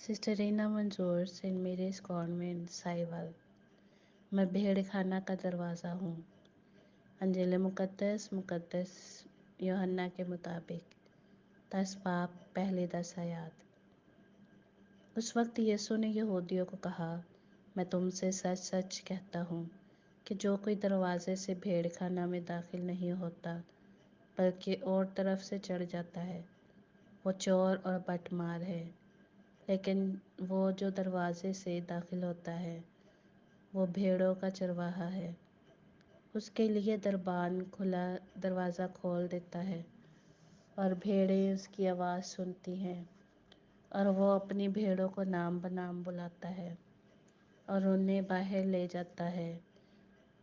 Sister Reena मंजूर, Saint marriage convent, Sahiwal. मैं भेड़ खाना का दरवाज़ा हूँ। अंजील मुक़द्दस मुक़द्दस यूहन्ना के मुताबिक 10 बाब पहली 10 आयत। उस वक्त यीशु ने यहूदियों को कहा, मैं तुमसे सच सच कहता हूँ कि जो कोई दरवाजे से भेड़ खाना में दाखिल नहीं होता बल्कि और तरफ से चढ़ जाता है, वो चोर और बटमार है। लेकिन वो जो दरवाजे से दाखिल होता है वो भेड़ों का चरवाहा है। उसके लिए दरबान खुला दरवाज़ा खोल देता है और भेड़ें उसकी आवाज़ सुनती हैं, और वो अपनी भेड़ों को नाम बनाम बुलाता है और उन्हें बाहर ले जाता है।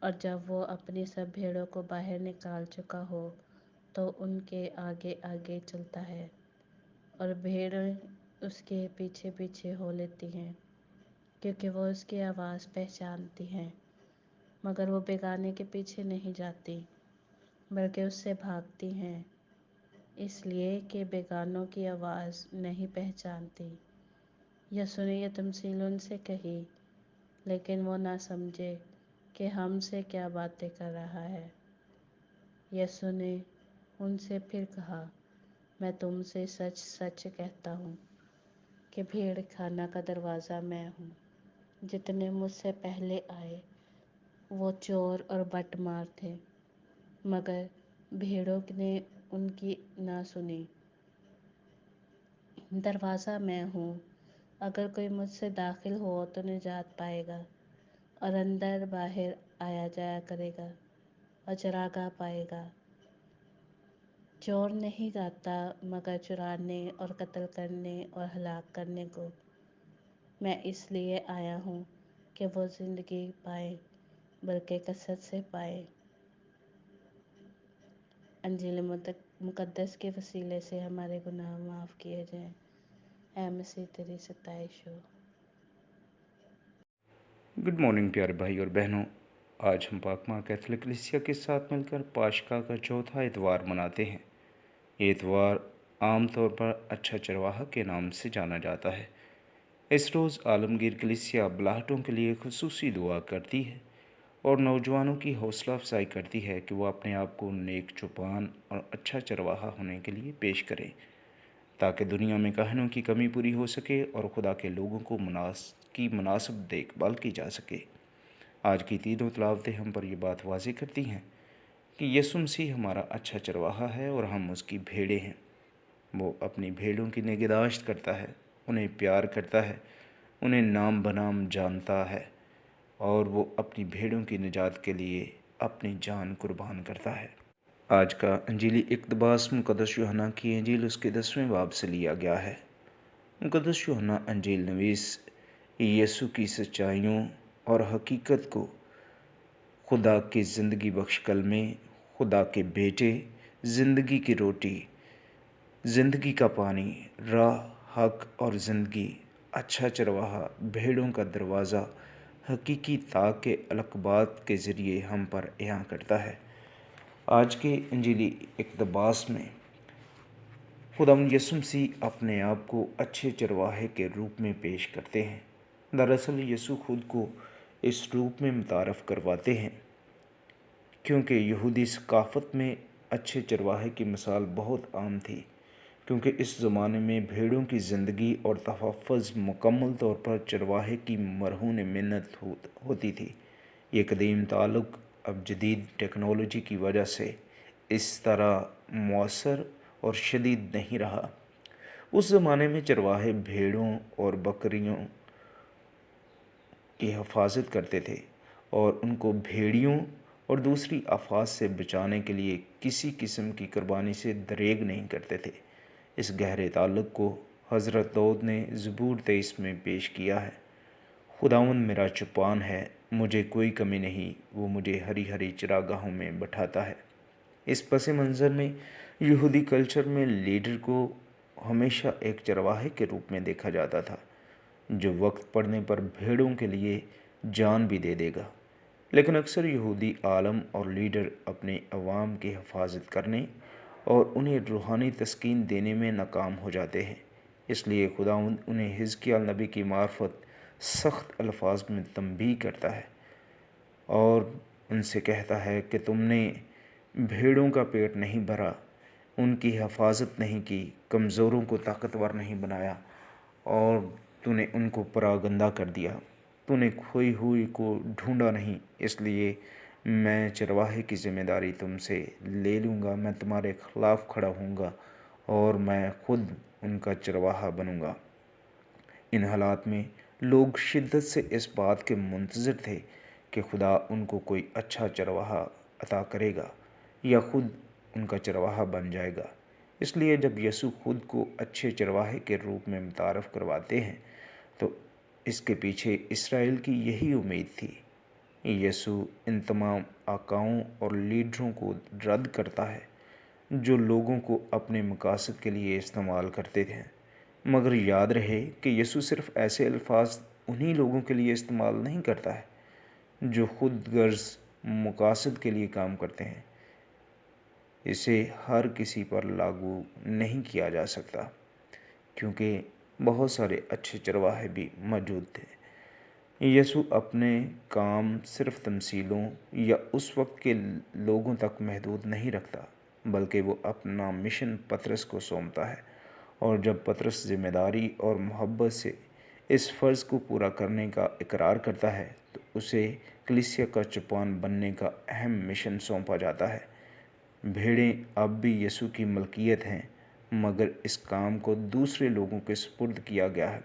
और जब वो अपनी सब भेड़ों को बाहर निकाल चुका हो तो उनके आगे आगे चलता है, और भेड़ें उसके पीछे पीछे हो लेती हैं, क्योंकि वो उसकी आवाज़ पहचानती हैं। मगर वो बेगाने के पीछे नहीं जाती बल्कि उससे भागती हैं, इसलिए कि बेगानों की आवाज़ नहीं पहचानती। यीशु ने यह तमसील उनसे कही, लेकिन वो ना समझे कि हमसे क्या बातें कर रहा है। यीशु ने उनसे फिर कहा, मैं तुमसे सच सच कहता हूँ कि भेड़ खाना का दरवाज़ा मैं हूँ। जितने मुझसे पहले आए वो चोर और बटमार थे, मगर भेड़ों ने उनकी ना सुनी। दरवाज़ा मैं हूँ। अगर कोई मुझसे दाखिल हो तो निजात पाएगा और अंदर बाहर आया जाया करेगा और चरागाह पाएगा। चोर नहीं आता मगर चुराने और कत्ल करने और हलाक करने को। मैं इसलिए आया हूँ कि वो ज़िंदगी पाए, बल्कि कसरत से पाए। अंजील मुक़द्दस के वसीले से हमारे गुनाह माफ़ किए जाएं। ऐ मसीह तेरी सताइश हो। गुड मॉर्निंग प्यारे भाई और बहनों। आज हम पाक माँ कैथोलिक कलीसिया के साथ मिलकर पाशका का चौथा इतवार मनाते हैं। ये इतवार आमतौर पर अच्छा चरवाहा के नाम से जाना जाता है। इस रोज़ आलमगीर कलीसिया बुलाहटों के लिए खुसूसी दुआ करती है और नौजवानों की हौसला अफजाई करती है कि वो अपने आप को नेक जुबान और अच्छा चरवाहा होने के लिए पेश करें, ताकि दुनिया में कहनों की कमी पूरी हो सके और खुदा के लोगों को मुनासिब देखभाल की जा सके। आज की तीनों तलावतें हम पर यह बात वाज़ेह करती हैं कि यीशु मसीह हमारा अच्छा चरवाहा है और हम उसकी भेड़ें हैं। वो अपनी भेड़ों की निगहदाश्त करता है, उन्हें प्यार करता है, उन्हें नाम बनाम जानता है और वो अपनी भेड़ों की निजात के लिए अपनी जान कुर्बान करता है। आज का अंजीली इक़्तिबास मुक़द्दस यूहन्ना की अंजील उसके 10वें बाब से लिया गया है। मुक़द्दस यूहन्ना अंजील नवीस यीशु की सच्चाइयों और हकीकत को खुदा के ज़िंदगी बख्श कलमे, खुदा के बेटे, ज़िंदगी की रोटी, ज़िंदगी का पानी, राह, हक और ज़िंदगी, अच्छा चरवाहा, भेड़ों का दरवाज़ा, हकीकी ताक़ के अलक़बात के ज़रिए हम पर अयां करता है। आज के इंजीली इक़्तिबास में खुदावंद यीशु मसीह अपने आप को अच्छे चरवाहे के रूप में पेश करते हैं। दरअसल यीशु खुद को इस रूप में मुतारफ़ करवाते हैं, क्योंकि यहूदी सकाफ़त में अच्छे चरवाहे की मिसाल बहुत आम थी, क्योंकि इस ज़माने में भेड़ों की ज़िंदगी और तहफ़्फ़ुज़ मुकम्मल तौर पर चरवाहे की मरहून मिन्नत होती थी। ये कदीम ताल्लुक़ अब जदीद टेक्नोलॉजी की वजह से इस तरह मौसर और शदीद नहीं रहा। उस ज़माने में चरवाहे भेड़ों और बकरियों की हिफाजत करते थे और उनको भेड़ियों और दूसरी आफात से बचाने के लिए किसी किस्म की कुर्बानी से दरेग नहीं करते थे। इस गहरे ताल्लुक़ को हज़रत दाऊद ने ज़बूर 23 में पेश किया है। खुदावंद मेरा चौपान है, मुझे कोई कमी नहीं, वो मुझे हरी हरी चरागाहों में बैठाता है। इस पस मंज़र में यहूदी कल्चर में लीडर को हमेशा एक चरवाहे के रूप में देखा जाता था, जो वक्त पड़ने पर भेड़ों के लिए जान भी दे देगा। लेकिन अक्सर यहूदी आलम और लीडर अपने अवाम की हिफाजत करने और उन्हें रूहानी तस्कीन देने में नाकाम हो जाते हैं। اس لیے خداوند انہیں حزقیال نبی کی معرفت سخت الفاظ میں تنبیہ کرتا ہے اور ان سے کہتا ہے کہ تم نے بھیڑوں کا پیٹ نہیں بھرا، ان کی حفاظت نہیں کی، کمزوروں کو طاقتور نہیں بنایا اور تو نے ان کو پراگندہ کر دیا۔ تو نے کھوئی ہوئی کو ڈھونڈا نہیں، اس لیے میں چرواہے کی ذمہ داری تم سے لے لوں گا۔ میں تمہارے خلاف کھڑا ہوں گا اور میں خود ان کا چرواہا بنوں گا۔ ان حالات میں لوگ شدت سے اس بات کے منتظر تھے کہ خدا ان کو کوئی اچھا چرواہا عطا کرے گا یا خود ان کا چرواہا بن جائے گا۔ اس لیے جب یسوع خود کو اچھے چرواہے کے روپ میں متعارف کرواتے ہیں تو اس کے پیچھے اسرائیل کی یہی امید تھی۔ یسوع ان تمام آقاؤں اور لیڈروں کو رد کرتا ہے جو لوگوں کو اپنے مقاصد کے لیے استعمال کرتے تھے، مگر یاد رہے کہ یسوع صرف ایسے الفاظ انہی لوگوں کے لیے استعمال نہیں کرتا ہے جو خود غرض مقاصد کے لیے کام کرتے ہیں۔ اسے ہر کسی پر لاگو نہیں کیا جا سکتا کیونکہ بہت سارے اچھے چرواہے بھی موجود تھے۔ یسوع اپنے کام صرف تمثیلوں یا اس وقت کے لوگوں تک محدود نہیں رکھتا، بلکہ وہ اپنا مشن پطرس کو سونپتا ہے، اور جب پطرس ذمہ داری اور محبت سے اس فرض کو پورا کرنے کا اقرار کرتا ہے تو اسے کلیسیا کا چوپان بننے کا اہم مشن سونپا جاتا ہے۔ بھیڑیں اب بھی یسوع کی ملکیت ہیں، مگر اس کام کو دوسرے لوگوں کے سپرد کیا گیا ہے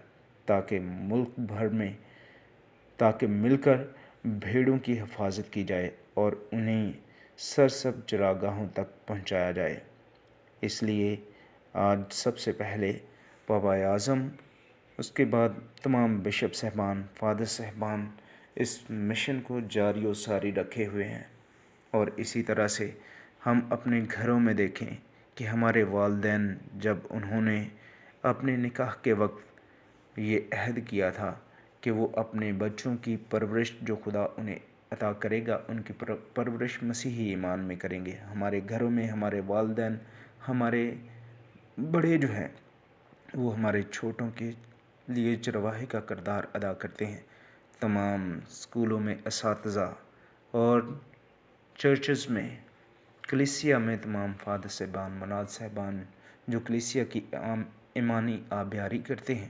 تاکہ مل کر بھیڑوں کی حفاظت کی جائے اور انہیں سرسبز چراگاہوں تک پہنچایا جائے۔ اس لیے آج سب سے پہلے پاپا اعظم، اس کے بعد تمام بشپ صاحبان، فادر صاحبان اس مشن کو جاری و ساری رکھے ہوئے ہیں، اور اسی طرح سے ہم اپنے گھروں میں دیکھیں کہ ہمارے والدین جب انہوں نے اپنے نکاح کے وقت یہ عہد کیا تھا کہ وہ اپنے بچوں کی پرورش جو خدا انہیں عطا کرے گا ان کی پرورش مسیحی ایمان میں کریں گے۔ ہمارے گھروں میں ہمارے والدین، ہمارے بڑے جو ہیں وہ ہمارے چھوٹوں کے لیے چرواہے کا کردار ادا کرتے ہیں۔ تمام اسکولوں میں اساتذہ اور چرچز میں، کلیسیا میں تمام فادر صاحبان، مناد صاحبان جو کلیسیا کی ایمانی آبیاری کرتے ہیں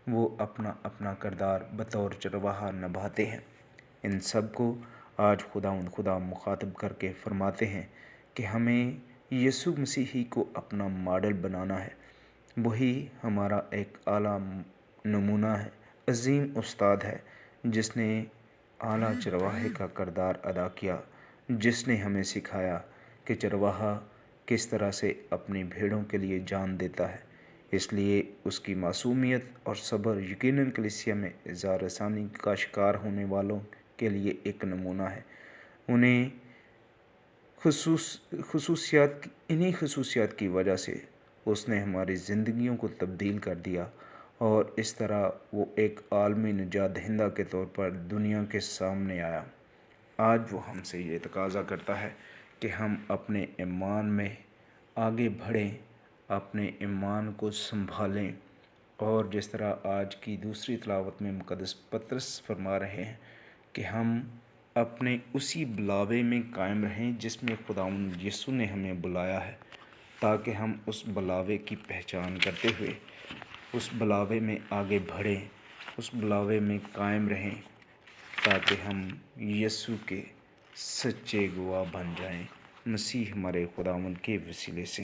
وہ اپنا اپنا کردار بطور چرواہا نبھاتے ہیں۔ ان سب کو آج خدا مخاطب کر کے فرماتے ہیں کہ ہمیں یسوع مسیحی کو اپنا ماڈل بنانا ہے۔ وہی ہمارا ایک اعلیٰ نمونہ ہے، عظیم استاد ہے جس نے اعلیٰ چرواہے کا کردار ادا کیا، جس نے ہمیں سکھایا کہ چرواہا کس طرح سے اپنی بھیڑوں کے لیے جان دیتا ہے۔ اس لیے اس کی معصومیت اور صبر یقیناً کلیسیا میں اظہار ثانی کا شکار ہونے والوں کے لیے ایک نمونہ ہے۔ انہیں انہی خصوصیات کی وجہ سے اس نے ہماری زندگیوں کو تبدیل کر دیا، اور اس طرح وہ ایک عالمی نجات دہندہ کے طور پر دنیا کے سامنے آیا۔ آج وہ ہم سے یہ تقاضا کرتا ہے کہ ہم اپنے ایمان میں آگے بڑھیں، اپنے ایمان کو سنبھالیں، اور جس طرح آج کی دوسری تلاوت میں مقدس پطرس فرما رہے ہیں کہ ہم اپنے اسی بلاوے میں قائم رہیں جس میں خداوند یسوع نے ہمیں بلایا ہے، تاکہ ہم اس بلاوے کی پہچان کرتے ہوئے اس بلاوے میں آگے بڑھیں، اس بلاوے میں قائم رہیں، تاکہ ہم یسوع کے سچے گواہ بن جائیں۔ مسیح ہمارے خداوند کے وسیلے سے